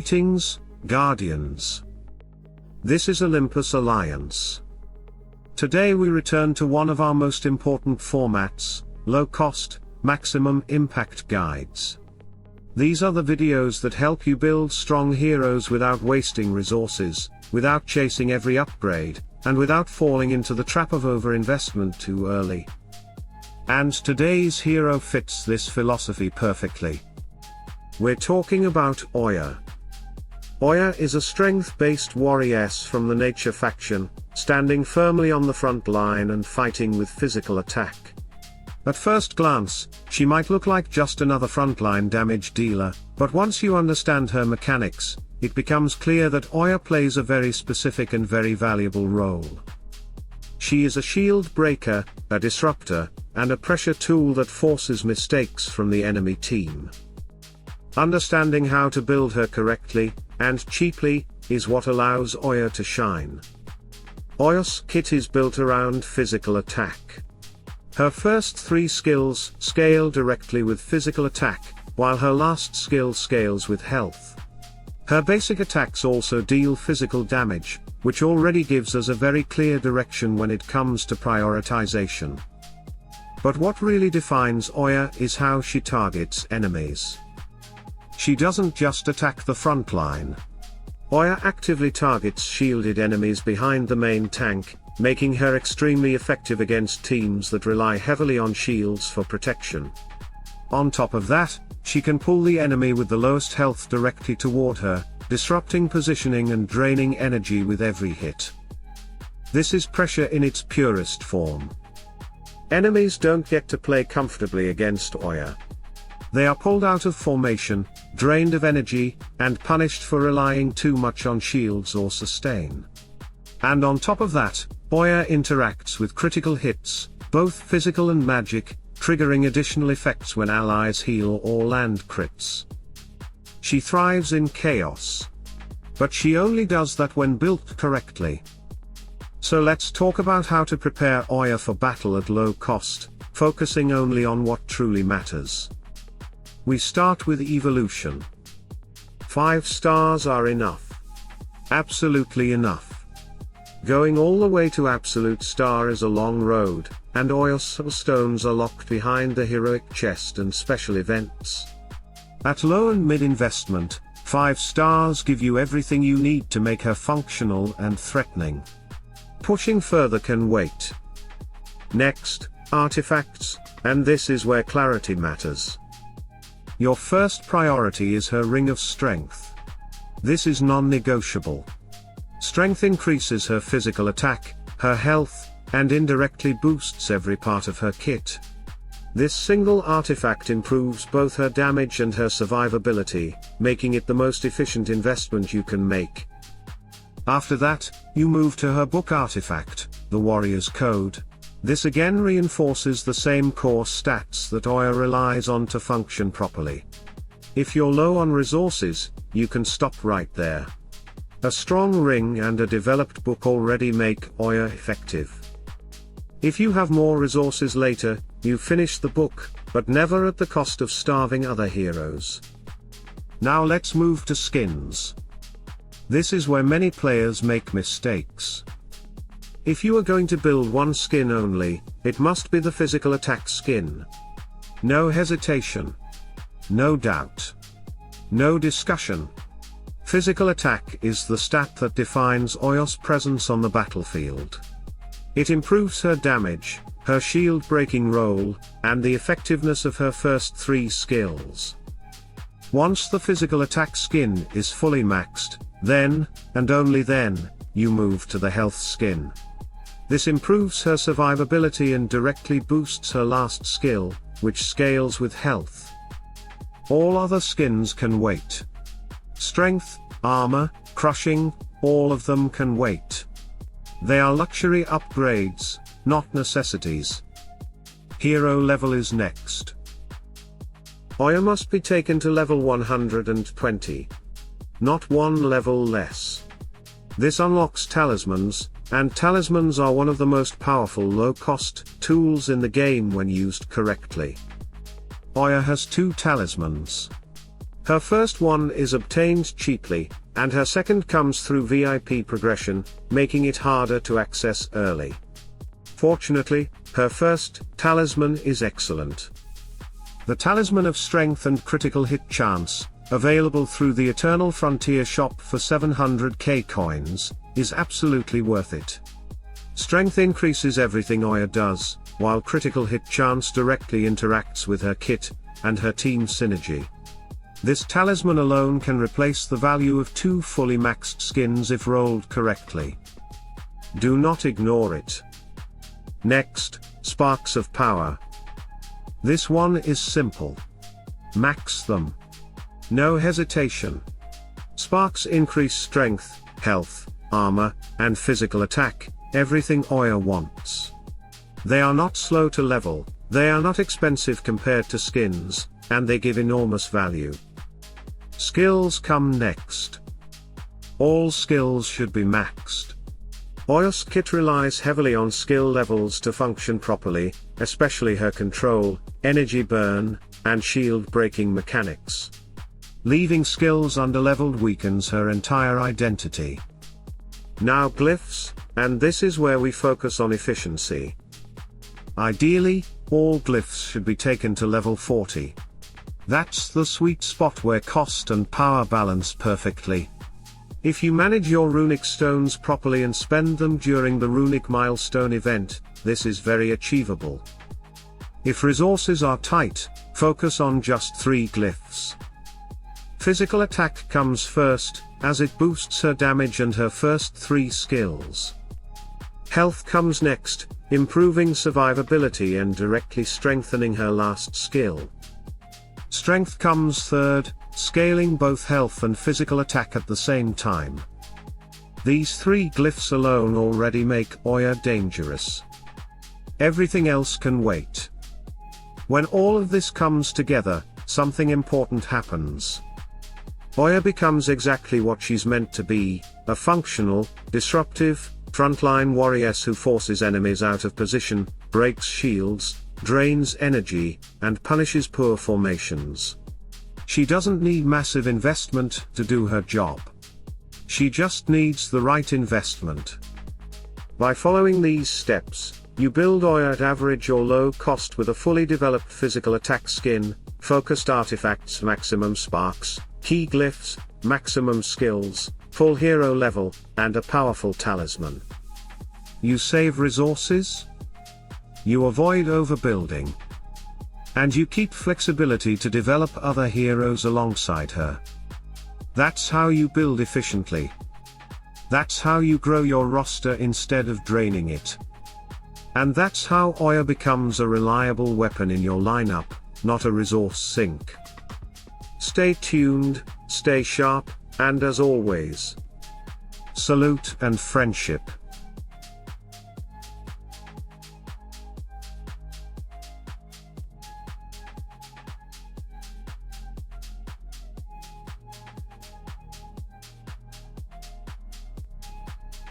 Greetings, Guardians. This is Olympus Alliance. Today we return to one of our most important formats, low-cost, maximum impact guides. These are the videos that help you build strong heroes without wasting resources, without chasing every upgrade, and without falling into the trap of overinvestment too early. And today's hero fits this philosophy perfectly. We're talking about Oya. Oya is a strength-based warrioress from the Nature faction, standing firmly on the front line and fighting with physical attack. At first glance, she might look like just another frontline damage dealer, but once you understand her mechanics, it becomes clear that Oya plays a very specific and very valuable role. She is a shield breaker, a disruptor, and a pressure tool that forces mistakes from the enemy team. Understanding how to build her correctly, and cheaply, is what allows Oya to shine. Oya's kit is built around physical attack. Her first 3 skills scale directly with physical attack, while her last skill scales with health. Her basic attacks also deal physical damage, which already gives us a very clear direction when it comes to prioritization. But what really defines Oya is how she targets enemies. She doesn't just attack the front line. Oya actively targets shielded enemies behind the main tank, making her extremely effective against teams that rely heavily on shields for protection. On top of that, she can pull the enemy with the lowest health directly toward her, disrupting positioning and draining energy with every hit. This is pressure in its purest form. Enemies don't get to play comfortably against Oya. They are pulled out of formation, drained of energy, and punished for relying too much on shields or sustain. And on top of that, Oya interacts with critical hits, both physical and magic, triggering additional effects when allies heal or land crits. She thrives in chaos. But she only does that when built correctly. So let's talk about how to prepare Oya for battle at low cost, focusing only on what truly matters. We start with evolution. 5 stars are enough. Absolutely enough. Going all the way to absolute star is a long road, and Oya's stones are locked behind the heroic chest and special events. At low and mid investment, 5 stars give you everything you need to make her functional and threatening. Pushing further can wait. Next, artifacts, and this is where clarity matters. Your first priority is her Ring of Strength. This is non-negotiable. Strength increases her physical attack, her health, and indirectly boosts every part of her kit. This single artifact improves both her damage and her survivability, making it the most efficient investment you can make. After that, you move to her book artifact, the Warrior's Code. This again reinforces the same core stats that Oya relies on to function properly. If you're low on resources, you can stop right there. A strong ring and a developed book already make Oya effective. If you have more resources later, you finish the book, but never at the cost of starving other heroes. Now let's move to skins. This is where many players make mistakes. If you are going to build one skin only, it must be the physical attack skin. No hesitation. No doubt. No discussion. Physical attack is the stat that defines Oya's presence on the battlefield. It improves her damage, her shield breaking role, and the effectiveness of her first 3 skills. Once the physical attack skin is fully maxed, then, and only then, you move to the health skin. This improves her survivability and directly boosts her last skill, which scales with health. All other skins can wait. Strength, armor, crushing, all of them can wait. They are luxury upgrades, not necessities. Hero level is next. Oya must be taken to level 120. Not one level less. This unlocks Talismans, and Talismans are one of the most powerful low-cost tools in the game when used correctly. Oya has 2 Talismans. Her first one is obtained cheaply, and her second comes through VIP progression, making it harder to access early. Fortunately, her first talisman is excellent. The Talisman of Strength and Critical Hit Chance, available through the Eternal Frontier shop for 700k coins, is absolutely worth it. Strength increases everything Oya does, while Critical Hit Chance directly interacts with her kit, and her team synergy. This talisman alone can replace the value of 2 fully maxed skins if rolled correctly. Do not ignore it. Next, Sparks of Power. This one is simple. Max them. No hesitation. Sparks increase strength, health, armor, and physical attack, everything Oya wants. They are not slow to level, they are not expensive compared to skins, and they give enormous value. Skills come next. All skills should be maxed. Oya's kit relies heavily on skill levels to function properly, especially her control, energy burn, and shield breaking mechanics. Leaving skills underleveled weakens her entire identity. Now glyphs, and this is where we focus on efficiency. Ideally, all glyphs should be taken to level 40. That's the sweet spot where cost and power balance perfectly. If you manage your runic stones properly and spend them during the runic milestone event, this is very achievable. If resources are tight, focus on just 3 glyphs. Physical attack comes first, as it boosts her damage and her first 3 skills. Health comes next, improving survivability and directly strengthening her last skill. Strength comes third, scaling both health and physical attack at the same time. These 3 glyphs alone already make Oya dangerous. Everything else can wait. When all of this comes together, something important happens. Oya becomes exactly what she's meant to be, a functional, disruptive, frontline warrioress who forces enemies out of position, breaks shields, drains energy, and punishes poor formations. She doesn't need massive investment to do her job. She just needs the right investment. By following these steps, you build Oya at average or low cost with a fully developed physical attack skin, focused artifacts, maximum sparks, key glyphs, maximum skills, full hero level, and a powerful talisman. You save resources, you avoid overbuilding, and you keep flexibility to develop other heroes alongside her. That's how you build efficiently. That's how you grow your roster instead of draining it. And that's how Oya becomes a reliable weapon in your lineup, not a resource sink. Stay tuned, stay sharp, and as always, salute and friendship.